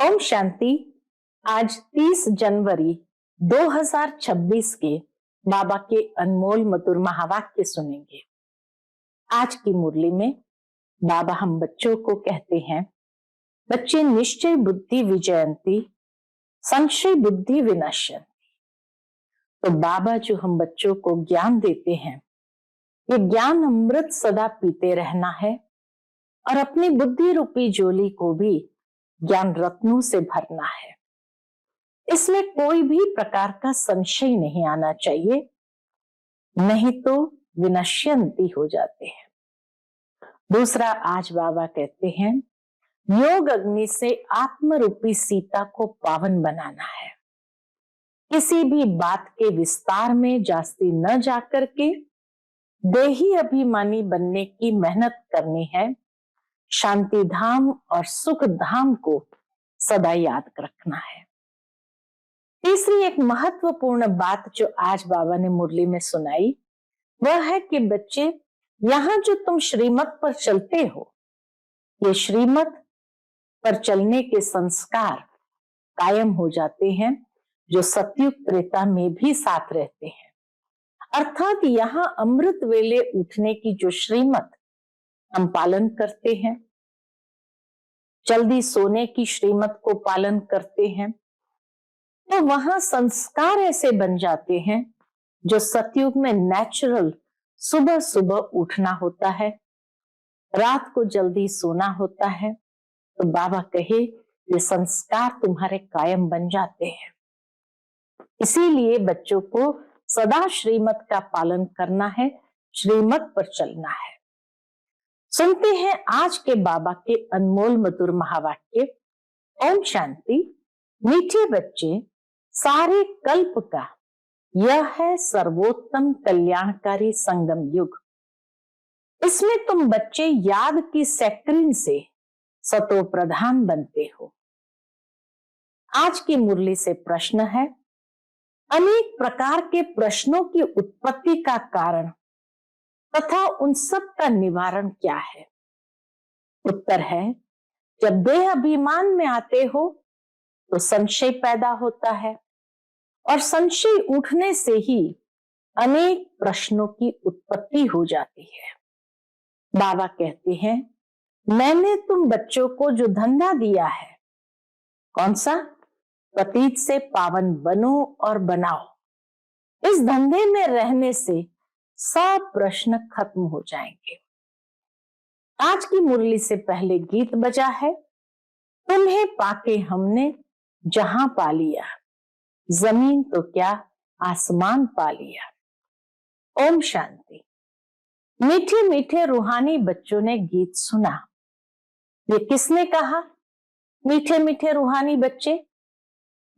ओम शांति। आज 30 जनवरी 2026 के बाबा के अनमोल मधुर महावाक्य सुनेंगे। आज की मुरली में बाबा हम बच्चों को कहते हैं, बच्चे निश्चय बुद्धि विजयंती संशय बुद्धि विनश्यंती। तो बाबा जो हम बच्चों को ज्ञान देते हैं, ये ज्ञान अमृत सदा पीते रहना है और अपनी बुद्धि रूपी झोली को भी ज्ञान रत्नों से भरना है। इसमें कोई भी प्रकार का संशय नहीं आना चाहिए, नहीं तो विनश्यंती हो जाते हैं। दूसरा, आज बाबा कहते हैं, योग अग्नि से आत्म रूपी सीता को पावन बनाना है। किसी भी बात के विस्तार में जास्ती न जाकर के देही अभिमानी बनने की मेहनत करनी है। शांति धाम और सुख धाम को सदा याद रखना है। तीसरी एक महत्वपूर्ण बात जो आज बाबा ने मुरली में सुनाई, वह है कि बच्चे, यहां जो तुम श्रीमत पर चलते हो, ये श्रीमत पर चलने के संस्कार कायम हो जाते हैं जो सतयुग त्रेता में भी साथ रहते हैं। अर्थात यहाँ अमृत वेले उठने की जो श्रीमत हम पालन करते हैं, जल्दी सोने की श्रीमत को पालन करते हैं, तो वहां संस्कार ऐसे बन जाते हैं जो सतयुग में नेचुरल सुबह सुबह उठना होता है, रात को जल्दी सोना होता है। तो बाबा कहे ये संस्कार तुम्हारे कायम बन जाते हैं। इसीलिए बच्चों को सदा श्रीमत का पालन करना है, श्रीमत पर चलना है। सुनते हैं आज के बाबा के अनमोल मधुर महावाक्य। ओम शांति। मीठे बच्चे, सारे कल्प का यह है सर्वोत्तम कल्याणकारी संगम युग। इसमें तुम बच्चे याद की सैक्रिन से सतो प्रधान बनते हो। आज की मुरली से प्रश्न है, अनेक प्रकार के प्रश्नों की उत्पत्ति का कारण तथा उन सब का निवारण क्या है? उत्तर है, जब देह अभिमान में आते हो तो संशय पैदा होता है और संशय उठने से ही अनेक प्रश्नों की उत्पत्ति हो जाती है। बाबा कहते हैं, मैंने तुम बच्चों को जो धंधा दिया है, कौन सा? पतित से पावन बनो और बनाओ। इस धंधे में रहने से सब प्रश्न खत्म हो जाएंगे। आज की मुरली से पहले गीत बजा है, तुम्हें पाके हमने जहां पा लिया, जमीन तो क्या आसमान पा लिया। ओम शांति। मीठे मीठे रूहानी बच्चों ने गीत सुना। ये किसने कहा? मीठे मीठे रूहानी बच्चे।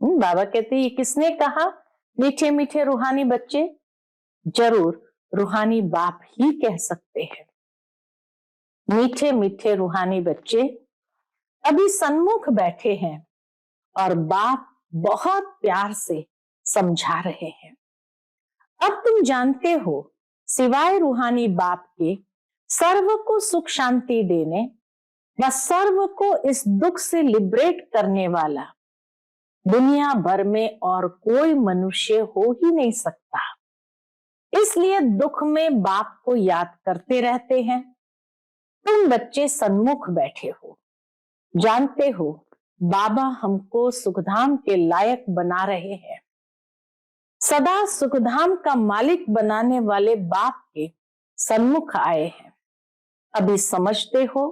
बाबा कहते ये किसने कहा? मीठे मीठे रूहानी बच्चे। जरूर रूहानी बाप ही कह सकते हैं। मीठे मीठे रूहानी बच्चे अभी सन्मुख बैठे हैं और बाप बहुत प्यार से समझा रहे हैं। अब तुम जानते हो, सिवाय रूहानी बाप के सर्व को सुख शांति देने व सर्व को इस दुख से लिबरेट करने वाला दुनिया भर में और कोई मनुष्य हो ही नहीं सकता। इसलिए दुख में बाप को याद करते रहते हैं। तुम बच्चे सन्मुख बैठे हो, जानते हो बाबा हमको सुखधाम के लायक बना रहे हैं। सदा सुखधाम का मालिक बनाने वाले बाप के सन्मुख आए हैं। अभी समझते हो,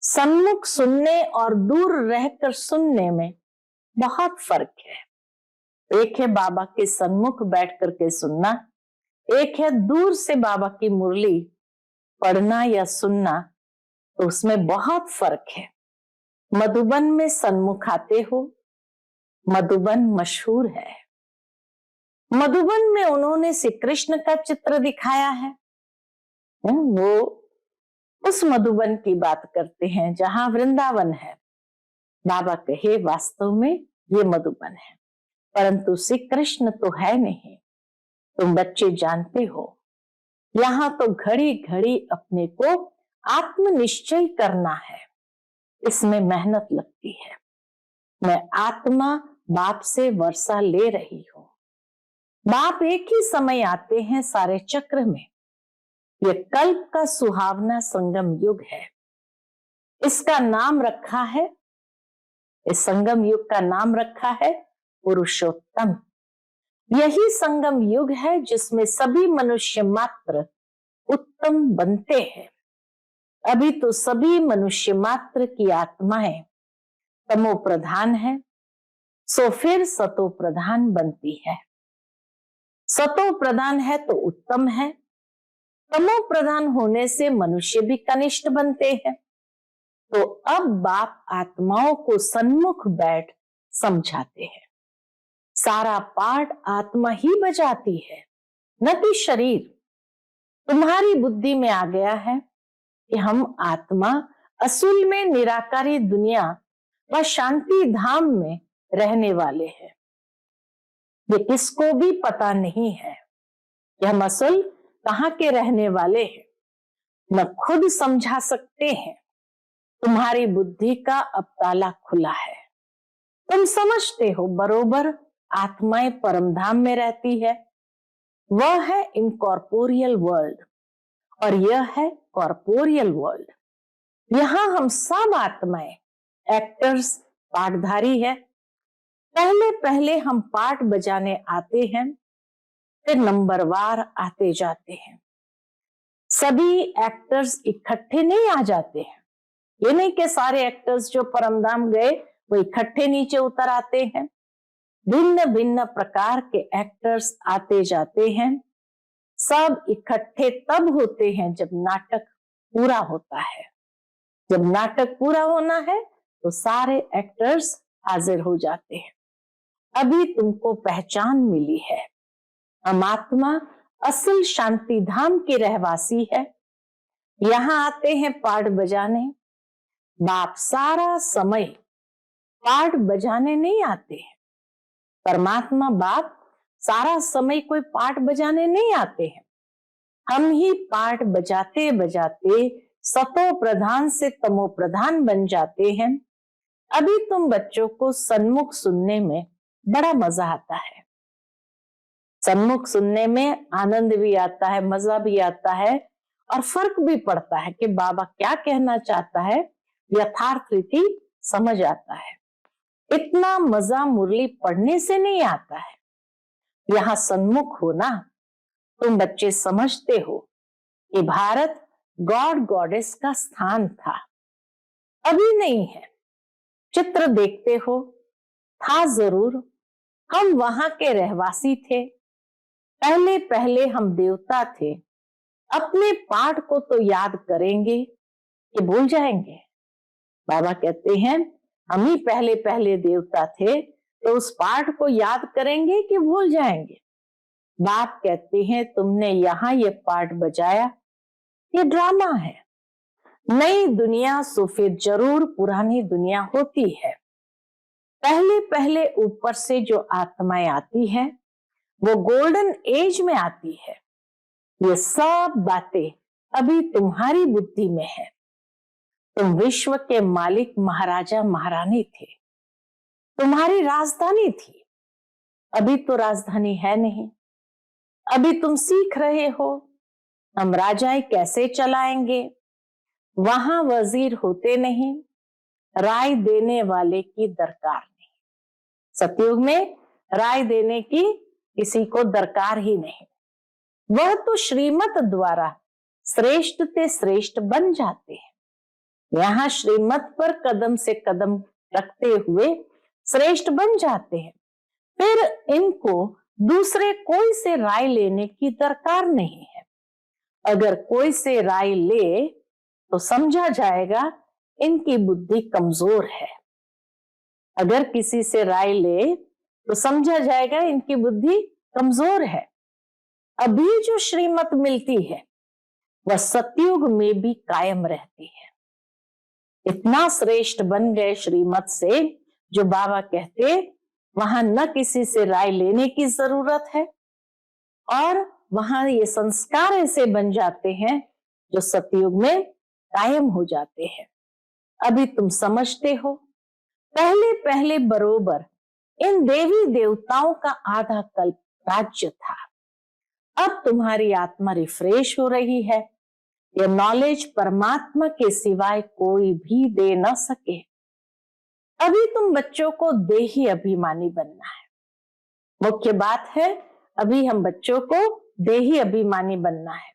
सन्मुख सुनने और दूर रहकर सुनने में बहुत फर्क है। एक है बाबा के सन्मुख बैठ करके सुनना, एक है दूर से बाबा की मुरली पढ़ना या सुनना, तो उसमें बहुत फर्क है। मधुबन में सन्मुख आते हो, मधुबन मशहूर है। मधुबन में उन्होंने श्री कृष्ण का चित्र दिखाया है। वो उस मधुबन की बात करते हैं जहां वृंदावन है। बाबा कहे वास्तव में ये मधुबन है, परंतु श्री कृष्ण तो है नहीं। तुम बच्चे जानते हो, यहाँ तो घड़ी घड़ी अपने को आत्मनिश्चय करना है। इसमें मेहनत लगती है। मैं आत्मा बाप से वर्षा ले रही हूं। बाप एक ही समय आते हैं सारे चक्र में। ये कल्प का सुहावना संगम युग है। इसका नाम रखा है, इस संगम युग का नाम रखा है पुरुषोत्तम। यही संगम युग है जिसमें सभी मनुष्य मात्र उत्तम बनते हैं। अभी तो सभी मनुष्य मात्र की आत्माएं तमो प्रधान है, सो फिर सतो प्रधान बनती है। सतो प्रधान है तो उत्तम है, तमो प्रधान होने से मनुष्य भी कनिष्ठ बनते हैं। तो अब बाप आत्माओं को सन्मुख बैठ समझाते हैं। सारा पाठ आत्मा ही बजाती है, न कि शरीर। तुम्हारी बुद्धि में आ गया है कि हम आत्मा असूल में निराकारी दुनिया व शांति धाम में रहने वाले हैं। ये किसको भी पता नहीं है कि हम असल कहाँ के रहने वाले हैं। न खुद समझा सकते हैं। तुम्हारी बुद्धि का अब ताला खुला है। तुम समझते हो बरोबर आत्माएं परमधाम में रहती है। वह है इनकॉर्पोरियल वर्ल्ड और यह है कॉर्पोरियल वर्ल्ड। यहां हम सब आत्माएं एक्टर्स, पाठधारी है। पहले पहले हम पाठ बजाने आते हैं, फिर नंबरवार आते जाते हैं। सभी एक्टर्स इकट्ठे नहीं आ जाते हैं। ये नहीं कि सारे एक्टर्स जो परमधाम गए वो इकट्ठे नीचे उतर आते हैं। भिन्न भिन्न प्रकार के एक्टर्स आते जाते हैं। सब इकट्ठे तब होते हैं जब नाटक पूरा होता है। जब नाटक पूरा होना है तो सारे एक्टर्स हाजिर हो जाते हैं। अभी तुमको पहचान मिली है। हम आत्मा असल शांति धाम के रहवासी है। यहां आते हैं पाठ बजाने। बाप सारा समय पाठ बजाने नहीं आते हैं। परमात्मा बाप सारा समय कोई पाठ बजाने नहीं आते हैं। हम ही पाठ बजाते बजाते सतो प्रधान से तमो प्रधान बन जाते हैं। अभी तुम बच्चों को सन्मुख सुनने में बड़ा मजा आता है। सन्मुख सुनने में आनंद भी आता है, मजा भी आता है और फर्क भी पड़ता है कि बाबा क्या कहना चाहता है। यथार्थ रीति समझ आता है। इतना मजा मुरली पढ़ने से नहीं आता है। यहाँ सन्मुख होना, तुम बच्चे समझते हो कि भारत गॉड गॉडेस का स्थान था, अभी नहीं है। चित्र देखते हो, था जरूर। हम वहां के रहवासी थे। पहले पहले हम देवता थे। अपने पाठ को तो याद करेंगे कि भूल जाएंगे। बाबा कहते हैं हम ही पहले पहले देवता थे, तो उस पाठ को याद करेंगे कि भूल जाएंगे। बाप कहते हैं तुमने यहाँ ये पाठ बजाया, ये ड्रामा है। नई दुनिया सो फिर जरूर पुरानी दुनिया होती है। पहले पहले ऊपर से जो आत्माएं आती है वो गोल्डन एज में आती है। ये सब बातें अभी तुम्हारी बुद्धि में है। तुम विश्व के मालिक महाराजा महारानी थे। तुम्हारी राजधानी थी। अभी तो राजधानी है नहीं। अभी तुम सीख रहे हो हम राजाएं कैसे चलाएंगे। वहां वजीर होते नहीं, राय देने वाले की दरकार नहीं। सतयुग में राय देने की किसी को दरकार ही नहीं। वह तो श्रीमत द्वारा श्रेष्ठ ते श्रेष्ठ बन जाते हैं। यहाँ श्रीमत पर कदम से कदम रखते हुए श्रेष्ठ बन जाते हैं। फिर इनको दूसरे कोई से राय लेने की दरकार नहीं है। अगर कोई से राय ले तो समझा जाएगा इनकी बुद्धि कमजोर है। अगर किसी से राय ले तो समझा जाएगा इनकी बुद्धि कमजोर है। अभी जो श्रीमत मिलती है वह सतयुग में भी कायम रहती है। इतना श्रेष्ठ बन गए श्रीमत से, जो बाबा कहते वहां न किसी से राय लेने की जरूरत है और वहां ये संस्कार ऐसे बन जाते हैं जो सतयुग में कायम हो जाते हैं। अभी तुम समझते हो पहले पहले बरोबर इन देवी देवताओं का आधा कल्प राज्य था। अब तुम्हारी आत्मा रिफ्रेश हो रही है। यह नॉलेज परमात्मा के सिवाय कोई भी दे न सके। अभी तुम बच्चों को देही अभिमानी बनना है। मुख्य बात है, अभी हम बच्चों को देही अभिमानी बनना है।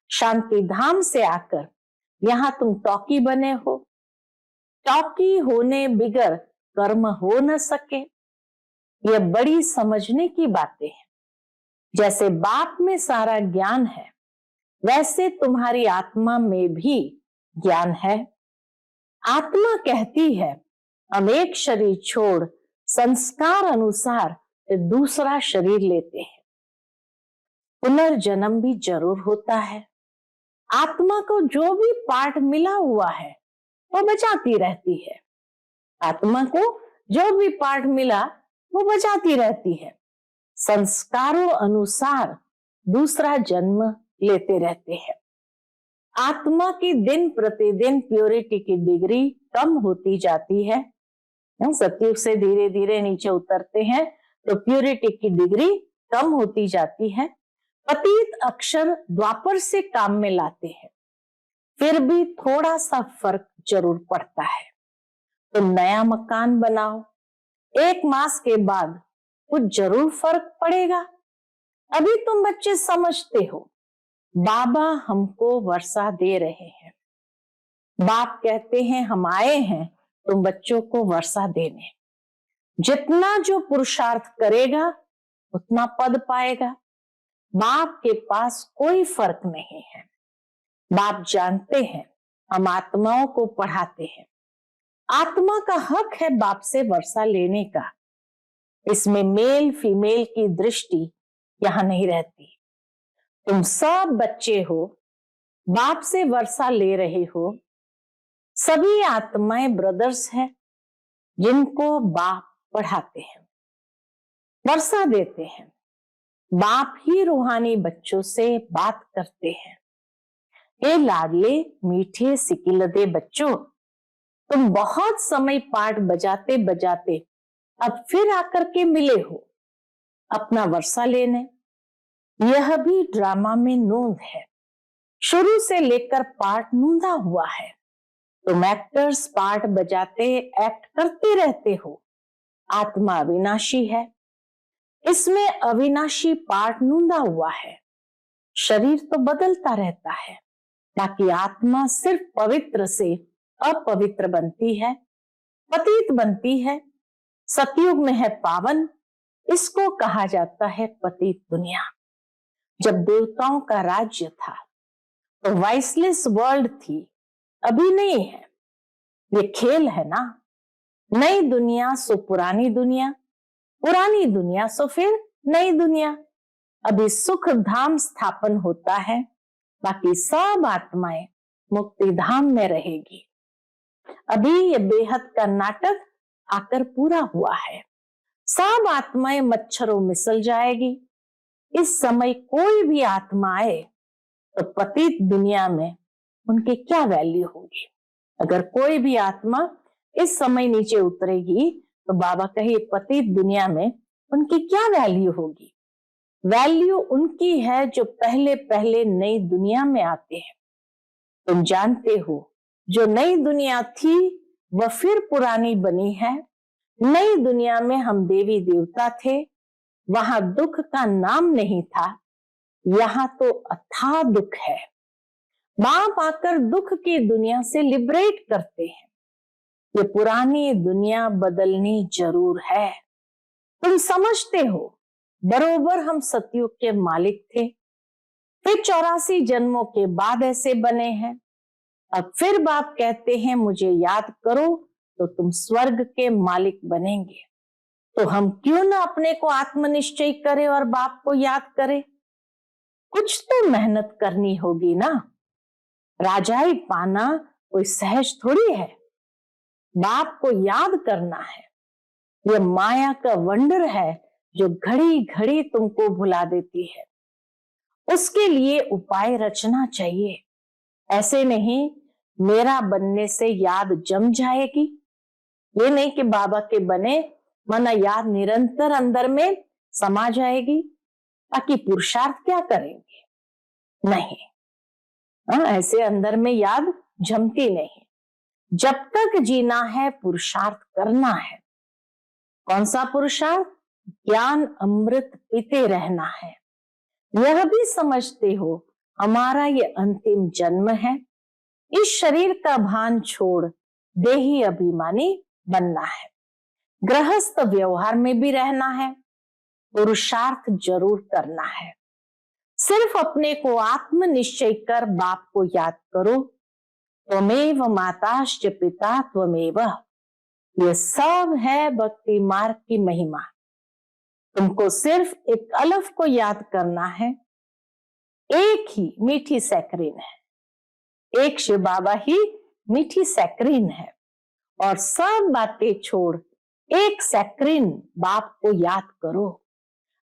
शांति धाम से आकर यहाँ तुम टॉकी बने हो। टॉकी होने बिगर कर्म हो न सके। यह बड़ी समझने की बातें हैं। जैसे बाप में सारा ज्ञान है, वैसे तुम्हारी आत्मा में भी ज्ञान है। आत्मा कहती है हम एक शरीर छोड़ संस्कार अनुसार दूसरा शरीर लेते हैं। पुनर्जन्म भी जरूर होता है। आत्मा को जो भी पार्ट मिला हुआ है वो बचाती रहती है। आत्मा को जो भी पार्ट मिला वो बचाती रहती है। संस्कारों अनुसार दूसरा जन्म लेते रहते हैं। आत्मा की दिन प्रतिदिन प्योरिटी की डिग्री कम होती जाती है। सतयुग से धीरे धीरे नीचे उतरते हैं तो प्योरिटी की डिग्री कम होती जाती है। पतित अक्षर द्वापर से काम में लाते हैं, फिर भी थोड़ा सा फर्क जरूर पड़ता है। तो नया मकान बनाओ, 1 मास के बाद कुछ जरूर फर्क पड़ेगा। अभी तुम बच्चे समझते हो बाबा हमको वर्षा दे रहे हैं। बाप कहते हैं हम आए हैं तुम बच्चों को वर्षा देने। जितना जो पुरुषार्थ करेगा उतना पद पाएगा। बाप के पास कोई फर्क नहीं है। बाप जानते हैं हम आत्माओं को पढ़ाते हैं। आत्मा का हक है बाप से वर्षा लेने का। इसमें मेल फीमेल की दृष्टि यहां नहीं रहती। तुम सब बच्चे हो, बाप से वर्षा ले रहे हो। सभी आत्माएं ब्रदर्स हैं जिनको बाप पढ़ाते हैं, वर्षा देते हैं। बाप ही रूहानी बच्चों से बात करते हैं। हे लाडले मीठे सिकिलदे बच्चों, तुम बहुत समय पाठ बजाते बजाते अब फिर आकर के मिले हो अपना वर्षा लेने। यह भी ड्रामा में नोंद है। शुरू से लेकर पार्ट नूंदा हुआ है। तुम एक्टर्स पार्ट बजाते एक्ट करते रहते हो। आत्मा अविनाशी है, इसमें अविनाशी पार्ट नूंदा हुआ है। शरीर तो बदलता रहता है, ताकि आत्मा सिर्फ पवित्र से अपवित्र बनती है, पतित बनती है। सतयुग में है पावन, इसको कहा जाता है पतित दुनिया। जब देवताओं का राज्य था तो वाइसलेस वर्ल्ड थी, अभी नहीं है। ये खेल है ना। नई दुनिया सो पुरानी दुनिया, पुरानी दुनिया सो फिर नई दुनिया। अभी सुख धाम स्थापन होता है, बाकी सब आत्माएं मुक्ति धाम में रहेगी। अभी ये बेहद का नाटक आकर पूरा हुआ है। सब आत्माएं मच्छरों मिसल जाएगी। इस समय कोई भी आत्मा आए तो पतित दुनिया में उनकी क्या वैल्यू होगी। अगर कोई भी आत्मा इस समय नीचे उतरेगी तो बाबा कहे पतित दुनिया में उनकी क्या वैल्यू होगी। वैल्यू उनकी है जो पहले पहले नई दुनिया में आते हैं। तुम जानते हो जो नई दुनिया थी वह फिर पुरानी बनी है। नई दुनिया में हम देवी देवता थे, वहां दुख का नाम नहीं था। यहाँ तो अथाह दुख है। बाप आकर दुख की दुनिया से लिबरेट करते हैं। ये पुरानी दुनिया बदलनी जरूर है। तुम समझते हो बरोबर हम सतयुग के मालिक थे, फिर 84 जन्मों के बाद ऐसे बने हैं। अब फिर बाप कहते हैं मुझे याद करो तो तुम स्वर्ग के मालिक बनेंगे। तो हम क्यों ना अपने को आत्मनिश्चय करें और बाप को याद करें। कुछ तो मेहनत करनी होगी ना। राजाई पाना कोई सहज थोड़ी है। बाप को याद करना है। यह माया का वंडर है जो घड़ी घड़ी तुमको भुला देती है। उसके लिए उपाय रचना चाहिए। ऐसे नहीं मेरा बनने से याद जम जाएगी। ये नहीं कि बाबा के बने माना याद निरंतर अंदर में समा जाएगी, बाकी पुरुषार्थ क्या करेंगे? नहीं, ऐसे अंदर में याद जमती नहीं। जब तक जीना है पुरुषार्थ करना है। कौन सा पुरुषार्थ? ज्ञान अमृत पीते रहना है। यह भी समझते हो हमारा ये अंतिम जन्म है, इस शरीर का भान छोड़ देही अभिमानी बनना है। गृहस्थ व्यवहार में भी रहना है, पुरुषार्थ जरूर करना है। सिर्फ अपने को आत्म निश्चय कर बाप को याद करो, त्वमेव माताश्च पिता त्वमेव। ये सब है भक्ति मार्ग की महिमा। तुमको सिर्फ एक अलफ को याद करना है, एक ही मीठी सैकरीन है, एक शिव बाबा ही मीठी सैकरीन है, और सब बातें छोड़ एक सैकरीन बाप को याद करो।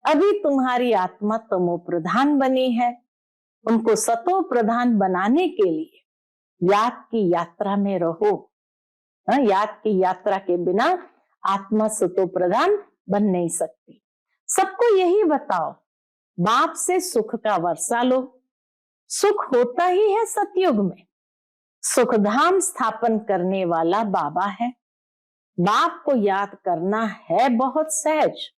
अभी तुम्हारी आत्मा तमो प्रधान बनी है, उनको सतो प्रधान बनाने के लिए याद की यात्रा में रहो। याद की यात्रा के बिना आत्मा सतो प्रधान बन नहीं सकती। सबको यही बताओ, बाप से सुख का वर्षा लो। सुख होता ही है सतयुग में। सुखधाम स्थापन करने वाला बाबा है। बाप को याद करना है बहुत सहज।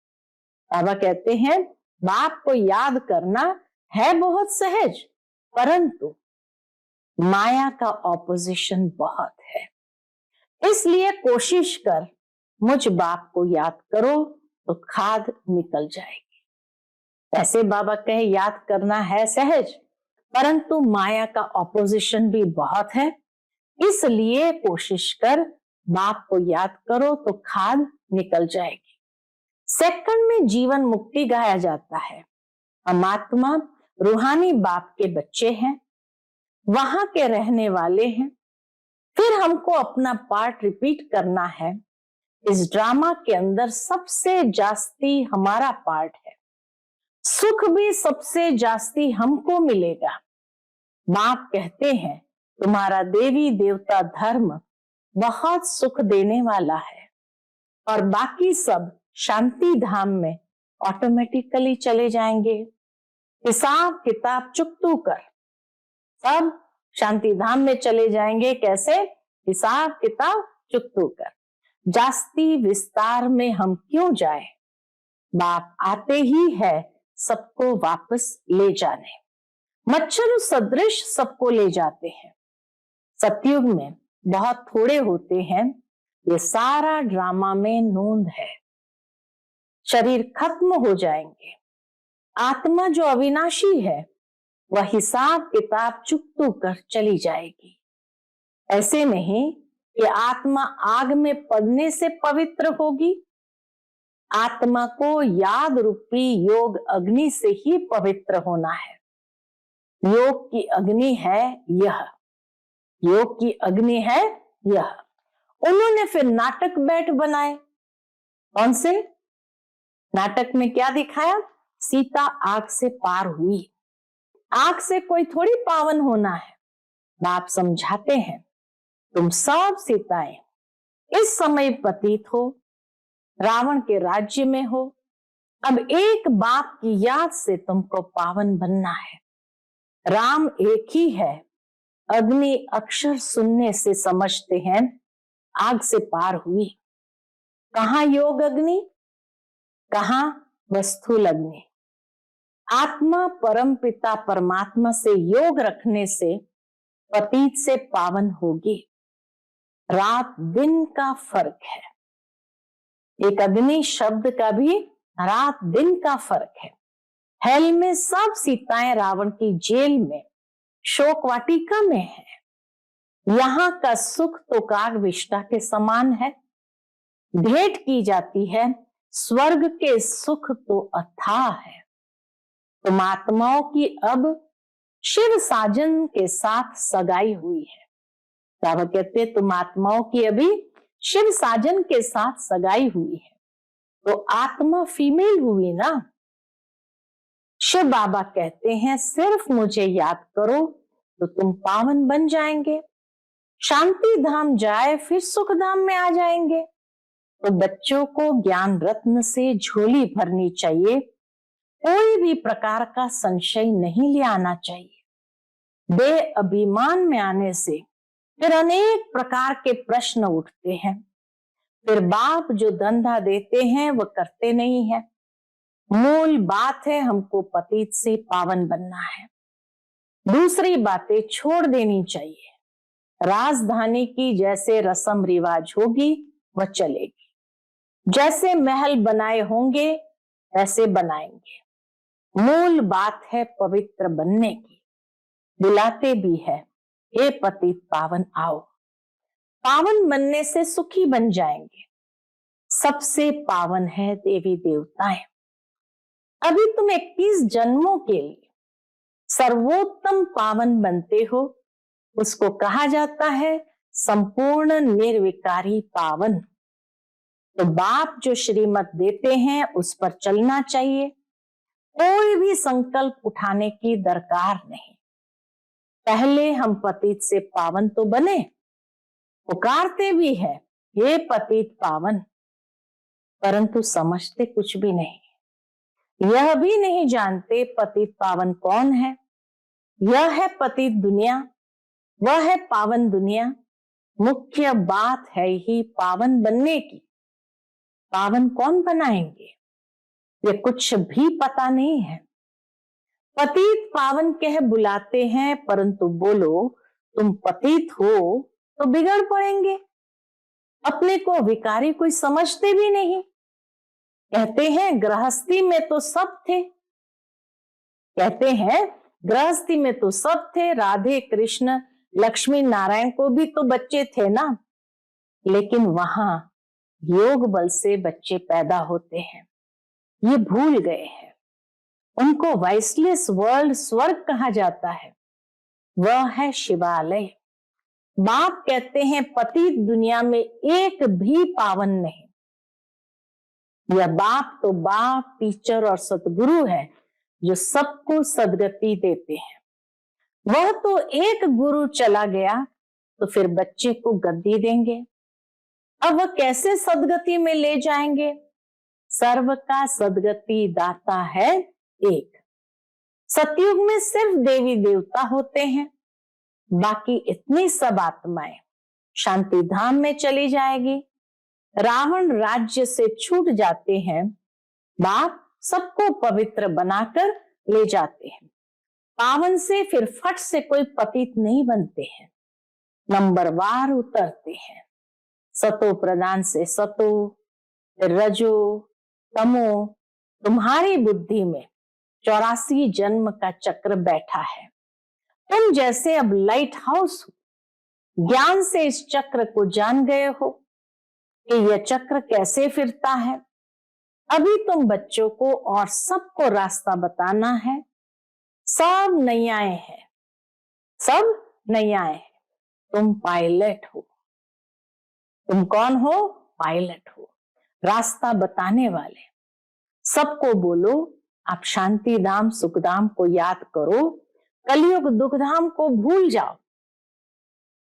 बाबा कहते हैं बाप को याद करना है बहुत सहज, परंतु माया का ऑपोजिशन बहुत है। इसलिए कोशिश कर मुझ बाप को याद करो तो खाद निकल जाएगी। ऐसे बाबा कहे याद करना है सहज, परंतु माया का ऑपोजिशन भी बहुत है। इसलिए कोशिश कर बाप को याद करो तो खाद निकल जाएगी। सेकंड में जीवन मुक्ति गाया जाता है। हम आत्मा रूहानी बाप के बच्चे हैं, वहां के रहने वाले हैं। फिर हमको अपना पार्ट रिपीट करना है। इस ड्रामा के अंदर सबसे जास्ती हमारा पार्ट है। सुख भी सबसे जास्ती हमको मिलेगा। बाप कहते हैं तुम्हारा देवी देवता धर्म बहुत सुख देने वाला है, और बाकी सब शांति धाम में ऑटोमेटिकली चले जाएंगे। हिसाब किताब चुकतू कर सब शांति धाम में चले जाएंगे। कैसे? हिसाब किताब चुकतू कर। जास्ती विस्तार में हम क्यों जाए? बाप आते ही है सबको वापस ले जाने। मच्छर सदृश सबको ले जाते हैं। सतयुग में बहुत थोड़े होते हैं। ये सारा ड्रामा में नोंद है। शरीर खत्म हो जाएंगे। आत्मा जो अविनाशी है वह हिसाब किताब चुकतू कर चली जाएगी। ऐसे नहीं कि आत्मा आग में पड़ने से पवित्र होगी। आत्मा को याद रूपी योग अग्नि से ही पवित्र होना है। योग की अग्नि है यह, योग की अग्नि है यह। उन्होंने फिर नाटक बैठ बनाए। कौन से नाटक में क्या दिखाया? सीता आग से पार हुई। आग से कोई थोड़ी पावन होना है। बाप समझाते हैं तुम सब सीताएं इस समय पतित हो, रावण के राज्य में हो। अब एक बाप की याद से तुमको पावन बनना है। राम एक ही है। अग्नि अक्षर सुनने से समझते हैं आग से पार हुई। कहां योग अग्नि, कहां वस्तुल अग्नि। आत्मा परम पिता परमात्मा से योग रखने से पतित से पावन होगी। रात दिन का फर्क है। एक अग्नि शब्द का भी रात दिन का फर्क है। हेल में सब सीताएं रावण की जेल में शोक वाटिका में है। यहाँ का सुख तो काग विष्टा के समान है। भेंट की जाती है। स्वर्ग के सुख तो अथाह है। तुम आत्माओं की अब शिव साजन के साथ सगाई हुई है। बाबा कहते तुम आत्माओं की अभी शिव साजन के साथ सगाई हुई है, तो आत्मा फीमेल हुई ना। शिव बाबा कहते हैं सिर्फ मुझे याद करो तो तुम पावन बन जाएंगे। शांति धाम जाए फिर सुख धाम में आ जाएंगे। तो बच्चों को ज्ञान रत्न से झोली भरनी चाहिए। कोई भी प्रकार का संशय नहीं ले आना चाहिए। बेअभिमान में आने से फिर अनेक प्रकार के प्रश्न उठते हैं। फिर बाप जो धंधा देते हैं वह करते नहीं है। मूल बात है हमको पतित से पावन बनना है। दूसरी बातें छोड़ देनी चाहिए। राजधानी की जैसे रस्म रिवाज होगी वह चलेगी। जैसे महल बनाए होंगे वैसे बनाएंगे। मूल बात है पवित्र बनने की। बुलाते भी है, हे पतित पावन आओ। पावन बनने से सुखी बन जाएंगे। सबसे पावन है देवी देवताएं। अभी तुम 21 जन्मों के लिए सर्वोत्तम पावन बनते हो। उसको कहा जाता है संपूर्ण निर्विकारी पावन। तो बाप जो श्रीमत देते हैं उस पर चलना चाहिए। कोई भी संकल्प उठाने की दरकार नहीं। पहले हम पतित से पावन तो बने, पुकारते भी है ये पतित पावन, परंतु समझते कुछ भी नहीं। यह भी नहीं जानते पतित पावन कौन है। यह है पतित दुनिया, वह है पावन दुनिया। मुख्य बात है ही पावन बनने की। पावन कौन बनाएंगे ये कुछ भी पता नहीं है। पतित पावन कह बुलाते हैं, परंतु बोलो तुम पतित हो तो बिगड़ पड़ेंगे। अपने को विकारी कोई समझते भी नहीं। कहते हैं गृहस्थी में तो सब थे। कहते हैं गृहस्थी में तो सब थे। राधे कृष्ण लक्ष्मी नारायण को भी तो बच्चे थे ना। लेकिन वहां योग बल से बच्चे पैदा होते हैं, ये भूल गए हैं। उनको वाइसलेस वर्ल्ड स्वर्ग कहा जाता है। वह है शिवालय। बाप कहते हैं पतित दुनिया में एक भी पावन नहीं। यह बाप तो बाप, टीचर और सतगुरु है जो सबको सदगति देते हैं। वह तो एक गुरु चला गया तो फिर बच्चे को गद्दी देंगे। अब वह कैसे सदगति में ले जाएंगे। सर्व का सदगति दाता है एक। सतयुग में सिर्फ देवी देवता होते हैं, बाकी इतनी सब आत्माएं शांति धाम में चली जाएगी। रावण राज्य से छूट जाते हैं। बाप सबको पवित्र बनाकर ले जाते हैं। पावन से फिर फट से कोई पतित नहीं बनते हैं। नंबरवार उतरते हैं। सतो प्रधान से सतो, फिर रजो, तमो। तुम्हारी बुद्धि में 84 जन्म का चक्र बैठा है। तुम जैसे अब लाइट हाउस हो, ज्ञान से इस चक्र को जान गए हो कि यह चक्र कैसे फिरता है। अभी तुम बच्चों को और सबको रास्ता बताना है। सब नैयाएं हैं, सब नैयाएं हैं। तुम पायलट हो। तुम कौन हो? पायलट हो, रास्ता बताने वाले। सबको बोलो आप शांति धाम सुख धाम को याद करो, कलयुग दुख धाम को भूल जाओ।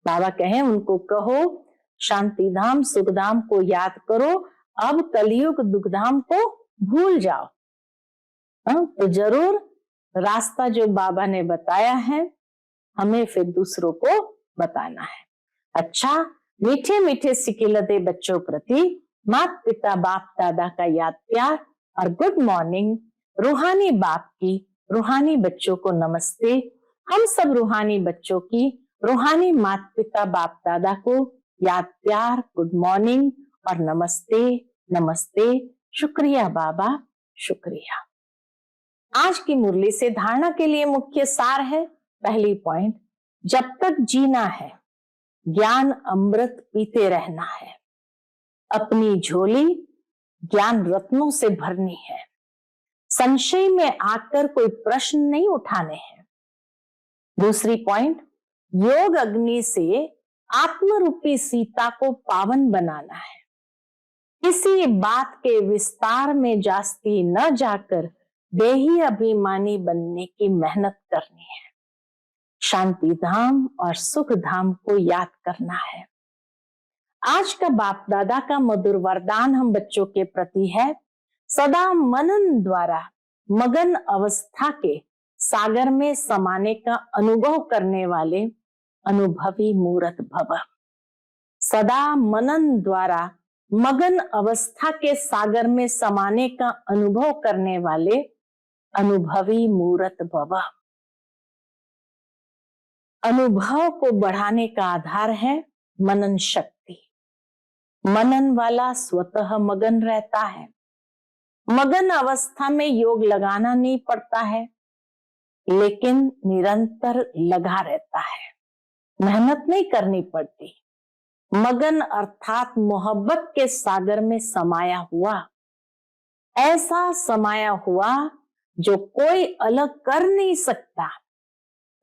बाबा कहें उनको कहो शांति धाम सुख धाम को याद करो, अब कलयुग दुख धाम को भूल जाओ। तो जरूर रास्ता जो बाबा ने बताया है हमें फिर दूसरों को बताना है। अच्छा, मीठे मीठे सिकिलते बच्चों प्रति माता पिता बाप दादा का याद प्यार और गुड मॉर्निंग। रूहानी बाप की रूहानी बच्चों को नमस्ते। हम सब रूहानी बच्चों की रूहानी माता पिता बाप दादा को याद प्यार, गुड मॉर्निंग और नमस्ते नमस्ते। शुक्रिया बाबा, शुक्रिया। आज की मुरली से धारणा के लिए मुख्य सार है। पहली पॉइंट, जब तक जीना है ज्ञान अमृत पीते रहना है। अपनी झोली ज्ञान रत्नों से भरनी है। संशय में आकर कोई प्रश्न नहीं उठाने हैं। दूसरी पॉइंट, योग अग्नि से आत्मरूपी सीता को पावन बनाना है। किसी बात के विस्तार में जास्ती न जाकर देही अभिमानी बनने की मेहनत करनी है। शांति धाम और सुख धाम को याद करना है। आज का बाप दादा का मधुर वरदान हम बच्चों के प्रति है, सदा मनन द्वारा मगन अवस्था के सागर में समाने का अनुभव करने वाले अनुभवी मूर्त भव। सदा मनन द्वारा मगन अवस्था के सागर में समाने का अनुभव करने वाले अनुभवी मूर्त भव। अनुभव को बढ़ाने का आधार है मनन शक्ति। मनन वाला स्वतः मगन रहता है। मगन अवस्था में योग लगाना नहीं पड़ता है, लेकिन निरंतर लगा रहता है, मेहनत नहीं करनी पड़ती। मगन अर्थात मोहब्बत के सागर में समाया हुआ, ऐसा समाया हुआ जो कोई अलग कर नहीं सकता।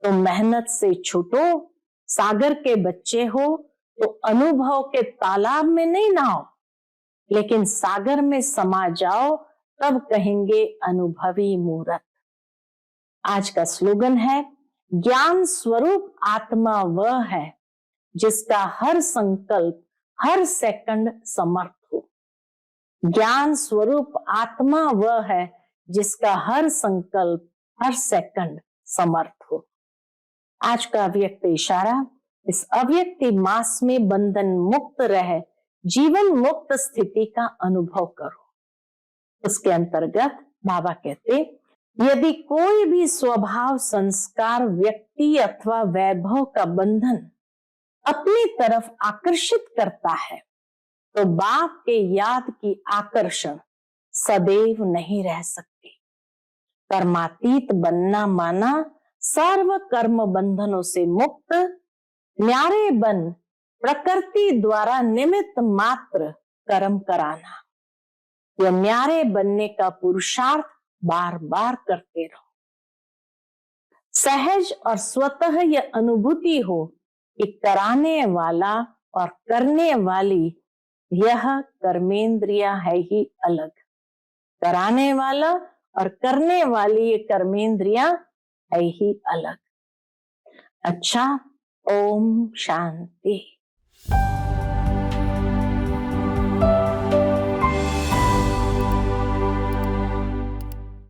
तो मेहनत से छूटो, सागर के बच्चे हो तो अनुभव के तालाब में नहीं नहाओ, लेकिन सागर में समा जाओ, तब कहेंगे अनुभवी मूर्त। आज का स्लोगन है, ज्ञान स्वरूप आत्मा वह है जिसका हर संकल्प हर सेकंड समर्थ हो। ज्ञान स्वरूप आत्मा वह है जिसका हर संकल्प हर सेकंड समर्थ हो। आज का अव्यक्त इशारा, इस अव्यक्ति मास में बंधन मुक्त रह जीवन मुक्त स्थिति का अनुभव करो। उसके अंतर्गत बाबा कहते, यदि कोई भी स्वभाव संस्कार व्यक्ति अथवा वैभव का बंधन अपनी तरफ आकर्षित करता है, तो बाप के याद की आकर्षण सदैव नहीं रह सकती। कर्मातीत बनना माना सर्व कर्म बंधनों से मुक्त, न्यारे बन प्रकृति द्वारा निमित्त मात्र कर्म कराना। यह न्यारे बनने का पुरुषार्थ बार बार करते रहो। सहज और स्वतः यह अनुभूति हो कि कराने वाला और करने वाली यह कर्मेंद्रियां है ही अलग। कराने वाला और करने वाली ये कर्मेंद्रियां है ही अलग। अच्छा, ओम शांति।